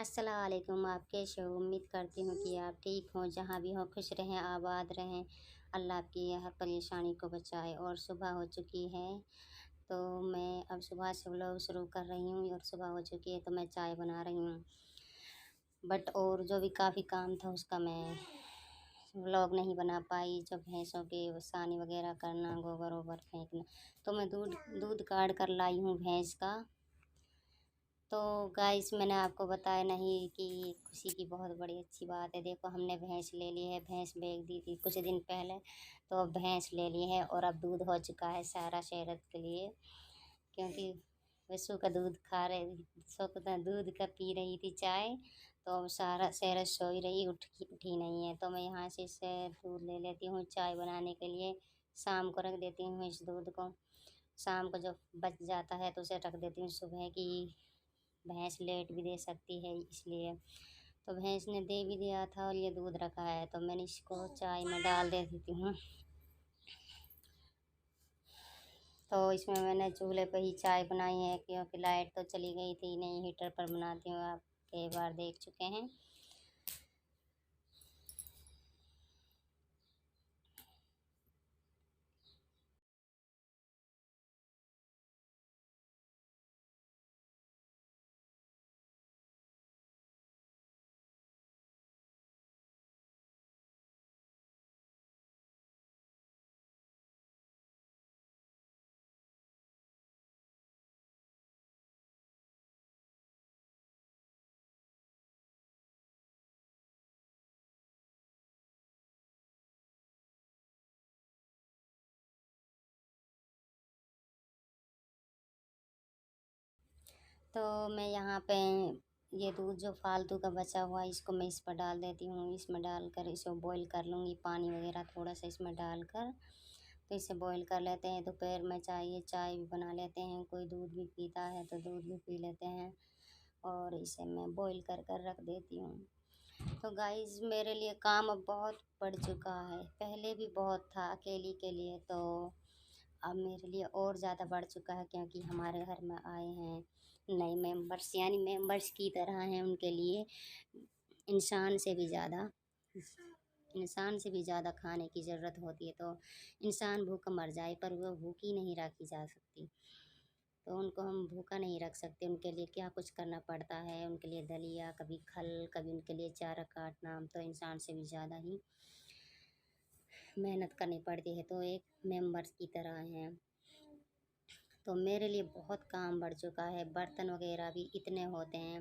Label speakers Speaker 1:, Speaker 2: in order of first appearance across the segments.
Speaker 1: अस्सलाम वालेकुम। आप कैसे हो? उम्मीद करती हूँ कि आप ठीक हों, जहाँ भी हो खुश रहें, आबाद रहें। अल्लाह आपकी हर परेशानी को बचाए। और सुबह हो चुकी है, तो मैं अब सुबह से व्लॉग शुरू कर रही हूँ और सुबह हो चुकी है तो मैं चाय बना रही हूँ। बट और जो भी काफ़ी काम था उसका मैं व्लॉग नहीं बना पाई। जो भैंसों के सानी वगैरह करना, गोबर-वोबर फेंकना, तो मैं दूध दूध काढ़ कर लाई हूँ भैंस का। तो गाइस, मैंने आपको बताया नहीं कि खुशी की बहुत बड़ी अच्छी बात है। देखो, हमने भैंस ले ली है। भैंस बेच दी थी कुछ दिन पहले, तो अब भैंस ले ली है और अब दूध हो चुका है सारा सेहत के लिए। क्योंकि पशु का दूध खा रही, सुबह दूध का पी रही थी चाय, तो अब सारा सेहत सोई रही, उठी नहीं है। तो मैं यहाँ से इसे दूध ले लेती हूँ चाय बनाने के लिए। शाम को रख देती हूँ इस दूध को। शाम को जब बच जाता है तो उसे रख देती हूँ सुबह की। भैंस लेट भी दे सकती है इसलिए। तो भैंस ने दे भी दिया था और ये दूध रखा है, तो मैंने इसको चाय में डाल दे देती हूँ। तो इसमें मैंने चूल्हे पे ही चाय बनाई है, क्योंकि लाइट तो चली गई थी। नहीं, हीटर पर बनाती हूँ, आप कई बार देख चुके हैं। तो मैं यहाँ पे ये दूध जो फालतू का बचा हुआ है, इसको मैं इस पर डाल देती हूँ। इसमें डालकर इसे बॉईल कर लूँगी, पानी वगैरह थोड़ा सा इसमें डालकर। तो इसे बॉईल कर लेते हैं। दोपहर में चाय भी बना लेते हैं। कोई दूध भी पीता है तो दूध भी पी लेते हैं। और इसे मैं बॉईल कर कर रख देती हूँ। तो गाइस, मेरे लिए काम अब बहुत बढ़ चुका है। पहले भी बहुत था अकेली के लिए, तो अब मेरे लिए और ज़्यादा बढ़ चुका है, क्योंकि हमारे घर में आए हैं नए मेंबर्स, यानी मेंबर्स की तरह हैं उनके लिए। इंसान से भी ज़्यादा इंसान से भी ज़्यादा खाने की ज़रूरत होती है। तो इंसान भूखा मर जाए पर वो भूखी नहीं रखी जा सकती। तो उनको हम भूखा नहीं रख सकते। उनके लिए क्या कुछ करना पड़ता है। उनके लिए दलिया, कभी खल, कभी उनके लिए चारा काटना। हम तो इंसान से भी ज़्यादा ही मेहनत करनी पड़ती है, तो एक मेंबर्स की तरह हैं। तो मेरे लिए बहुत काम बढ़ चुका है। बर्तन वगैरह भी इतने होते हैं,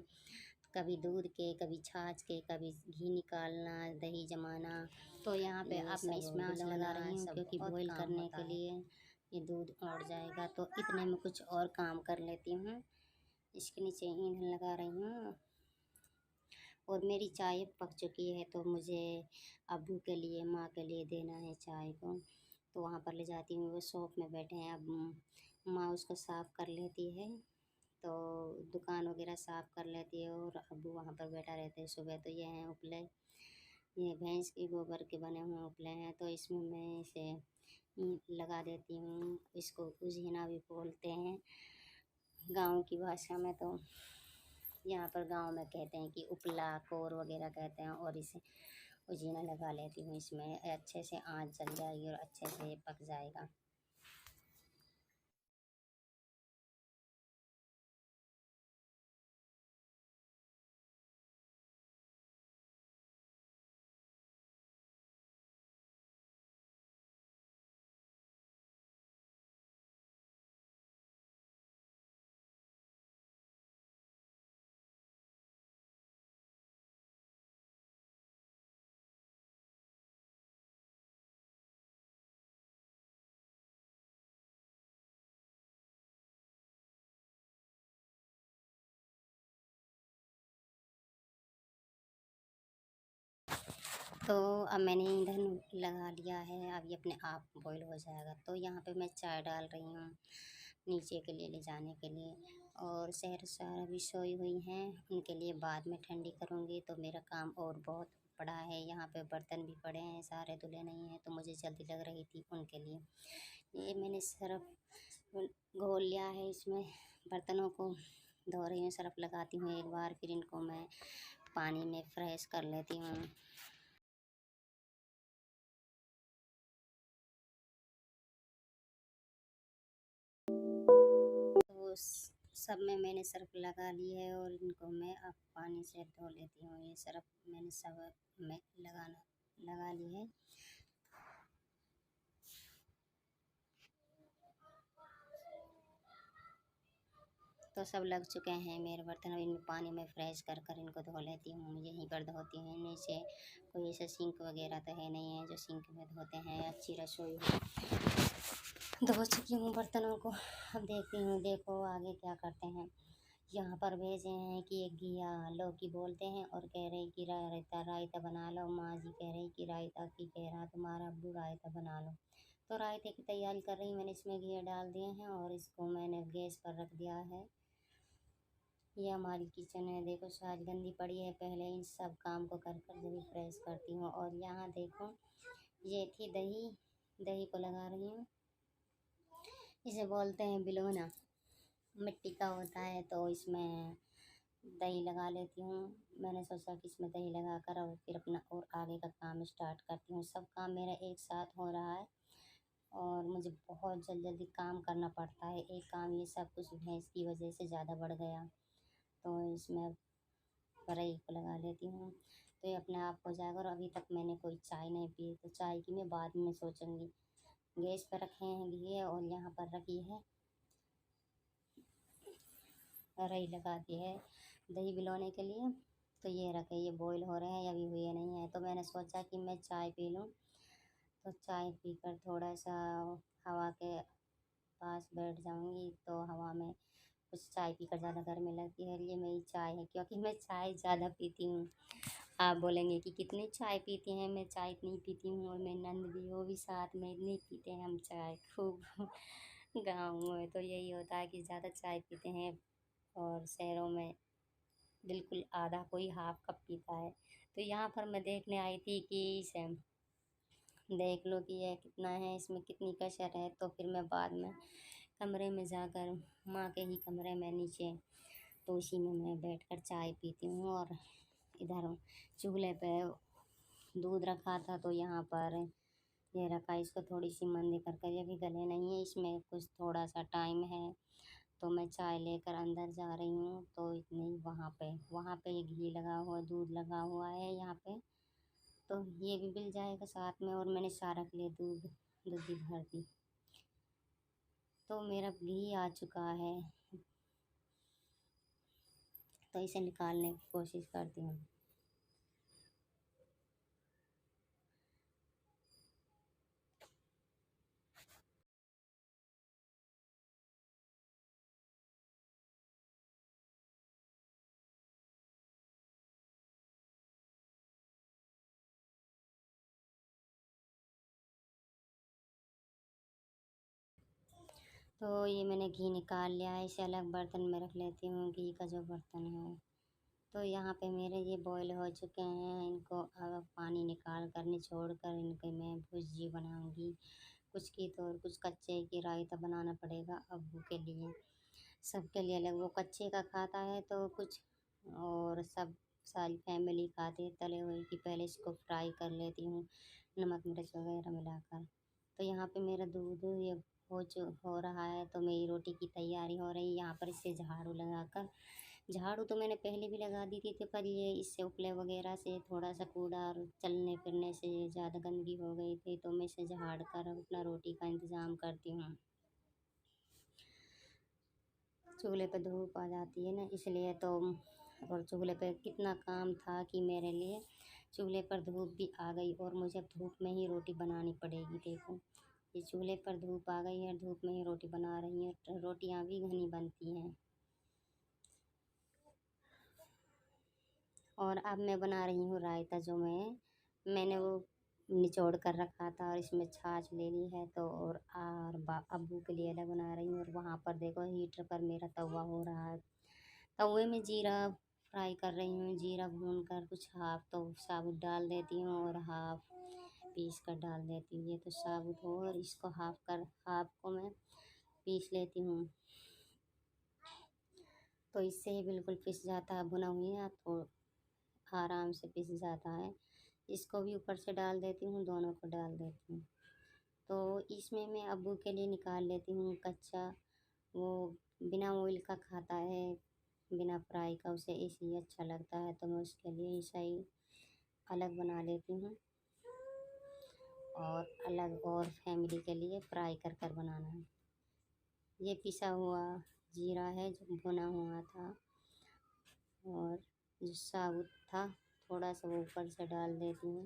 Speaker 1: कभी दूध के, कभी छाछ के, कभी घी निकालना, दही जमाना। तो यहाँ पे अब मैं इसमें आँच लगा रही हूँ, क्योंकि बॉईल करने के लिए ये दूध उड़ जाएगा। तो इतने में कुछ और काम कर लेती हूँ। इसके नीचे ईंधन लगा रही हूँ और मेरी चाय पक चुकी है, तो मुझे अब्बू के लिए, माँ के लिए देना है चाय को। तो वहाँ पर ले जाती हूँ। वो शॉप में बैठे हैं। अब माँ उसको साफ़ कर लेती है, तो दुकान वगैरह साफ़ कर लेती है और अब्बू वहाँ पर बैठा रहते हैं सुबह। तो ये हैं उपले, ये भैंस के गोबर के बने हुए उपले हैं। तो इसमें मैं इसे लगा देती हूँ। इसको उजीना भी बोलते हैं गाँव की भाषा में। तो यहाँ पर गांव में कहते हैं कि उपला, कोर वगैरह कहते हैं। और इसे उजीना लगा लेती हूँ। इसमें अच्छे से आँच जल जाएगी और अच्छे से पक जाएगा। तो अब मैंने ईंधन लगा लिया है। अब ये अपने आप बॉईल हो जाएगा। तो यहाँ पे मैं चाय डाल रही हूँ नीचे के लिए ले जाने के लिए। और सारा भी सोई हुई हैं, उनके लिए बाद में ठंडी करूँगी। तो मेरा काम और बहुत पड़ा है। यहाँ पे बर्तन भी पड़े हैं, सारे धुले नहीं हैं, तो मुझे जल्दी लग रही थी उनके लिए। ये मैंने सर्फ़ घोल लिया है इसमें बर्तनों को। धो रही हूँ, सर्फ़ लगाती हूँ एक बार, फिर इनको मैं पानी में फ्रेश कर लेती हूँ। तो सब में मैंने सर्फ़ लगा ली है और इनको मैं अब पानी से धो लेती हूँ। ये सर्फ़ मैंने सब में लगा ली है। तो सब लग चुके हैं मेरे बर्तन। अब इनमें पानी में फ्रेश कर कर इनको धो लेती हूँ। यहीं पर धोती हूँ, नीचे कोई ऐसा सिंक वगैरह तो है नहीं है जो सिंक में धोते हैं। अच्छी रसोई धो चुकी हूँ बर्तनों को। अब देखती हूँ, देखो आगे क्या करते हैं। यहाँ पर भेजे हैं कि एक घिया लौकी बोलते हैं और कह रहे कि रायता रायता बना लो। माँ जी कह रही कि रायता की कह रहा तुम्हारा अब्बू रायता बना लो। तो रायते की तैयारी कर रही हूँ। मैंने इसमें घिया डाल दिए हैं और इसको मैंने गैस पर रख दिया है। ये हमारी किचन है। देखो आज गंदी पड़ी है, पहले इन सब काम को कर कर जब फ्रेश करती हूँ। और यहाँ देखो ये थी दही, दही को लगा रही हूँ। इसे बोलते हैं बिलोना, मिट्टी का होता है तो इसमें दही लगा लेती हूँ। मैंने सोचा कि इसमें दही लगा कर और फिर अपना और आगे का काम स्टार्ट करती हूँ। सब काम मेरा एक साथ हो रहा है और मुझे बहुत जल्दी काम करना पड़ता है। एक काम ये सब कुछ भैंस की वजह से ज़्यादा बढ़ गया, तो इसमें कढ़ाई को लगा लेती हूँ तो ये अपने आप हो जाएगा। और अभी तक मैंने कोई चाय नहीं पी, तो चाय की मैं बाद में सोचूंगी। गैस पर रखे हैं घी और यहाँ पर रखी है कढ़ाई लगा दी है दही बिलोने के लिए। तो ये रखे, ये बॉईल हो रहे हैं, अभी हुए नहीं है। तो मैंने सोचा कि मैं चाय पी लूँ, तो चाय पीकर थोड़ा सा हवा के पास बैठ जाऊंगी तो हवा में कुछ चाय पीकर ज़्यादा गर्मी लगती है। ये मेरी चाय है, क्योंकि मैं चाय ज़्यादा पीती हूँ। आप बोलेंगे कि कितनी चाय पीती हैं। मैं चाय इतनी पीती हूँ और मेरी नंद भी, वो भी साथ में इतनी पीते हैं हम चाय खूब। गाँव में तो यही होता है कि ज़्यादा चाय पीते हैं और शहरों में बिल्कुल आधा, कोई हाफ कप पीता है। तो यहाँ पर मैं देखने आई थी कि इसे देख लो कि यह कितना है, इसमें कितनी कसर है। तो फिर मैं बाद में कमरे में जाकर, माँ के ही कमरे में नीचे, तो उसी में मैं बैठकर चाय पीती हूँ। और इधर चूल्हे पे दूध रखा था तो यहाँ पर ये रखा, इसको थोड़ी सी मंदी कर कर, ये भी गले नहीं है, इसमें कुछ थोड़ा सा टाइम है। तो मैं चाय लेकर अंदर जा रही हूँ तो इतनी वहाँ पे ये घी लगा हुआ, दूध लगा हुआ है यहाँ पे, तो ये भी मिल जाएगा साथ में। और मैंने सारा के लिए दूध दूध भी भर दी, तो मेरा घी आ चुका है। तो इसे निकालने की कोशिश करती हूँ। तो ये मैंने घी निकाल लिया है, इसे अलग बर्तन में रख लेती हूँ, घी का जो बर्तन है। तो यहाँ पे मेरे ये बॉईल हो चुके हैं, इनको अब पानी निकाल कर निचोड़ कर इनके मैं भुर्जी बनाऊँगी। कुछ की तो और कुछ कच्चे की रायता बनाना पड़ेगा अब्बू के लिए, सबके लिए अलग। वो कच्चे का खाता है तो कुछ, और सब सारी फैमिली खाती है तले हुए की। पहले इसको फ्राई कर लेती हूँ नमक मिर्च वगैरह मिलाकर। तो यहाँ पे मेरा दूध ये हो रहा है, तो मेरी रोटी की तैयारी हो रही है। यहाँ पर इसे झाड़ू लगाकर, झाड़ू तो मैंने पहले भी लगा दी थी, तो पर ये इससे उपले वगैरह से थोड़ा सा कूड़ा और चलने फिरने से ये ज़्यादा गंदगी हो गई थी, तो मैं इसे झाड़ कर अपना रोटी का इंतज़ाम करती हूँ। चूल्हे पे धूप आ जाती है ना, इसलिए तो। और चूल्हे पे कितना काम था कि मेरे लिए चूल्हे पर धूप भी आ गई और मुझे अब धूप में ही रोटी बनानी पड़ेगी। देखो ये चूल्हे पर धूप आ गई है, धूप में ही रोटी बना रही हैं। रोटियां भी घनी बनती हैं। और अब मैं बना रही हूँ रायता, जो मैंने वो निचोड़ कर रखा था और इसमें छाछ ले ली है। तो और अब्बू के लिए अलग बना रही हूँ। और वहाँ पर देखो हीटर पर मेरा तवा हो रहा है, तवे में जीरा फ्राई कर रही हूँ। जीरा भून कर कुछ हाफ तो साबुत डाल देती हूँ और हाफ पीस कर डाल देती हूँ। ये तो साबुत हो और इसको हाफ को मैं पीस लेती हूँ। तो इससे ही बिल्कुल पिस जाता है, भुना हुआ तो आराम से पिस जाता है। इसको भी ऊपर से डाल देती हूँ, दोनों को डाल देती हूँ। तो इसमें मैं अब्बू के लिए निकाल लेती हूँ कच्चा, वो बिना ऑयल का खाता है, बिना फ्राई का, उसे इसलिए अच्छा लगता है, तो मैं उसके लिए ऐसा ही अलग बना लेती हूँ। और अलग और फैमिली के लिए फ्राई कर कर बनाना है। ये पिसा हुआ जीरा है जो भुना हुआ था, और जो साबुत था थोड़ा सा वो ऊपर से डाल देती हूँ,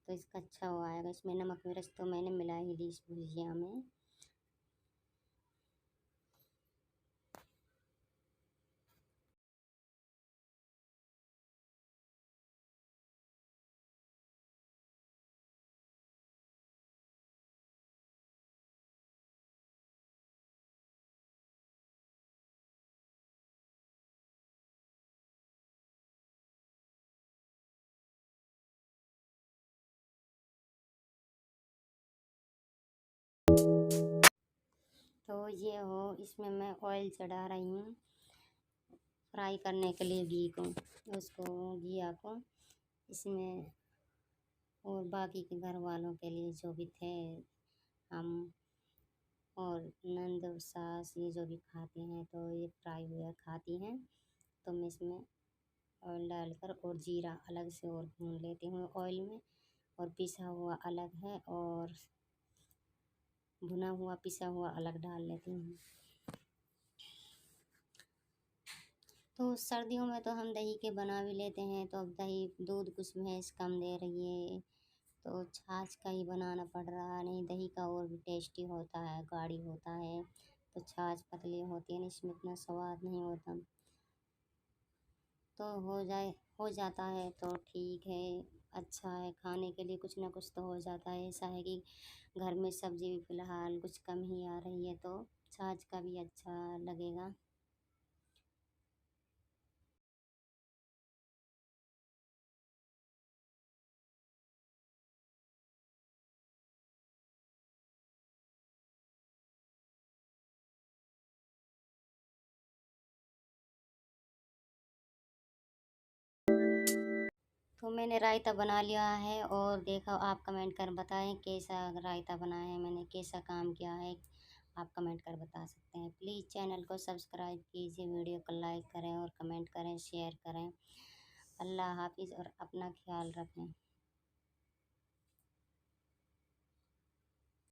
Speaker 1: तो इसका अच्छा हो आएगा। इसमें नमक मिर्च तो मैंने मिला ही ली इस भुजिया में। तो ये हो, इसमें मैं ऑयल चढ़ा रही हूँ फ्राई करने के लिए घी को, उसको घिया को इसमें, और बाकी के घर वालों के लिए जो भी थे, हम और नंद सास ये जो भी खाते हैं तो ये फ्राई हुआ खाती हैं। तो मैं इसमें ऑयल डालकर और जीरा अलग से और भून लेती हूँ ऑयल में, और पिसा हुआ अलग है और भुना हुआ पिसा हुआ अलग डाल लेती हूँ। तो सर्दियों में तो हम दही के बना भी लेते हैं, तो अब दही दूध कुछ भैंस कम दे रही है, तो छाछ का ही बनाना पड़ रहा है। नहीं, दही का और भी टेस्टी होता है, गाढ़ी होता है, तो छाछ पतली होती है ना, इसमें इतना स्वाद नहीं होता। तो हो जाता है तो ठीक है, अच्छा है, खाने के लिए कुछ ना कुछ तो हो जाता है। ऐसा है कि घर में सब्जी भी फ़िलहाल कुछ कम ही आ रही है, तो छाछ का भी अच्छा लगेगा। तो मैंने रायता बना लिया है, और देखो आप कमेंट कर बताएं कैसा रायता बनाया है मैंने, कैसा काम किया है, आप कमेंट कर बता सकते हैं। प्लीज़ चैनल को सब्सक्राइब कीजिए, वीडियो को लाइक करें और कमेंट करें, शेयर करें। अल्लाह हाफिज़ और अपना ख्याल रखें।